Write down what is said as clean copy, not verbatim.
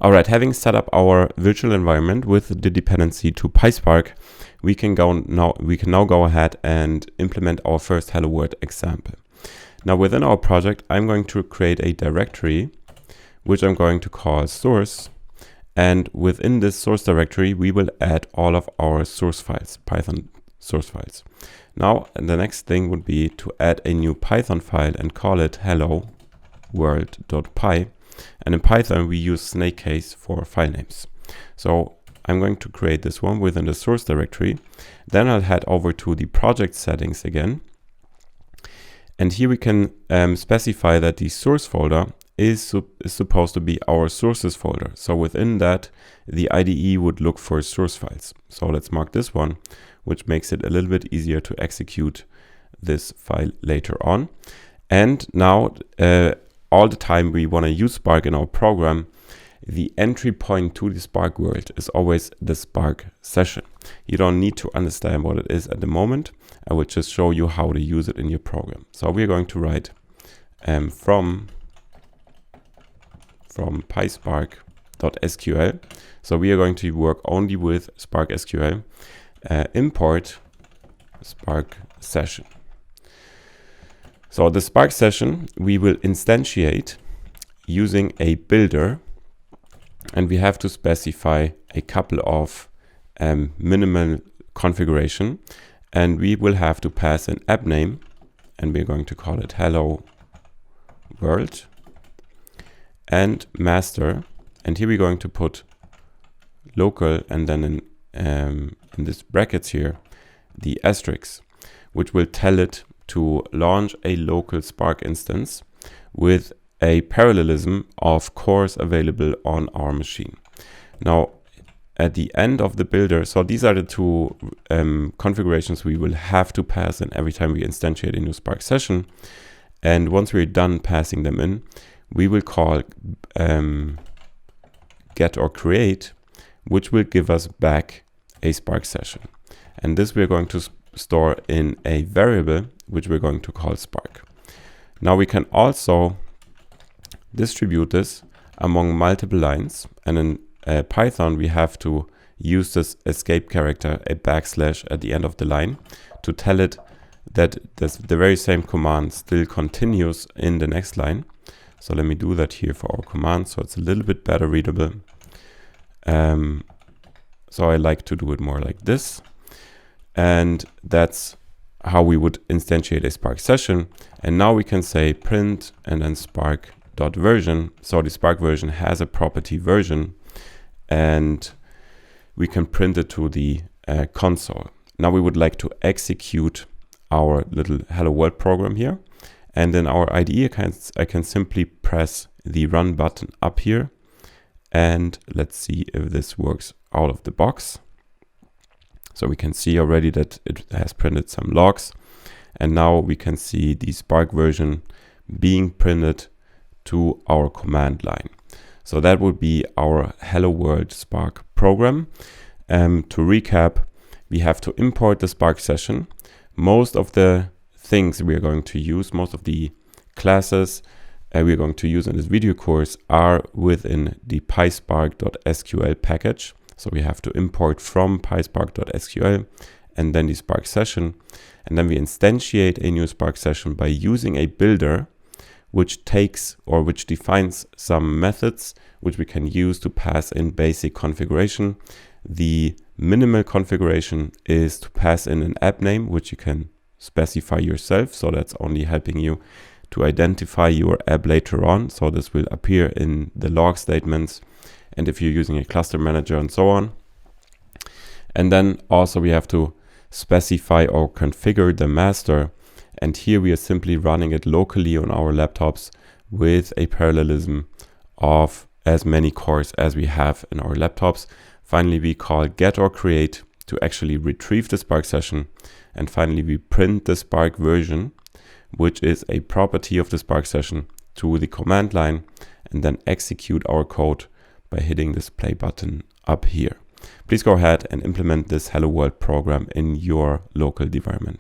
All right, having set up our virtual environment with the dependency to PySpark, we can now go ahead and implement our first Hello World example. Now within our project, I'm going to create a directory, which I'm going to call source. And within this source directory, we will add all of our source files, Python source files. Now, the next thing would be to add a new Python file and call it hello world.py. And in Python, we use snake case for file names. So I'm going to create this one within the source directory. Then I'll head over to the project settings again. And here we can specify that the source folder is supposed to be our sources folder. So within that, the IDE would look for source files. So let's mark this one, which makes it a little bit easier to execute this file later on. And now, all the time we want to use Spark in our program, the entry point to the Spark world is always the Spark session. You don't need to understand what it is at the moment. I will just show you how to use it in your program. So we're going to write from PySpark.sql. So we are going to work only with Spark SQL. Import Spark session. So the Spark session we will instantiate using a builder, and we have to specify a couple of minimal configuration, and we will have to pass an app name, and we're going to call it hello world, and master, and here we're going to put local, and then in this brackets here the asterisk, which will tell it to launch a local Spark instance with a parallelism of cores available on our machine. Now, at the end of the builder, so these are the two configurations we will have to pass in every time we instantiate a new Spark session. And once we're done passing them in, we will call get or create, which will give us back a Spark session. And this we're going to store in a variable, which we're going to call Spark. Now we can also distribute this among multiple lines, and in Python we have to use this escape character, a backslash at the end of the line, to tell it that the very same command still continues in the next line. So let me do that here for our command, so it's a little bit better readable. So I like to do it more like this, and that's how we would instantiate a Spark session. And now we can say print and then spark.version. So the Spark version has a property version, and we can print it to the console. Now we would like to execute our little hello world program here. And in our IDE, I can simply press the run button up here. And let's see if this works out of the box. So we can see already that it has printed some logs, and now we can see the Spark version being printed to our command line. So that would be our Hello World Spark program. To recap, we have to import the Spark session. Most of the things we are going to use, most of the classes we are going to use in this video course are within the PySpark.sql package. So we have to import from PySpark.sql and then the Spark session. And then we instantiate a new Spark session by using a builder, which takes or which defines some methods which we can use to pass in basic configuration. The minimal configuration is to pass in an app name, which you can specify yourself. So that's only helping you to identify your app later on. So this will appear in the log statements, and if you're using a cluster manager and so on. And then also we have to specify or configure the master. And here we are simply running it locally on our laptops with a parallelism of as many cores as we have in our laptops. Finally, we call get or create to actually retrieve the Spark session. And finally, we print the Spark version, which is a property of the Spark session, to the command line, and then execute our code by hitting this play button up here. Please go ahead and implement this Hello World program in your local environment.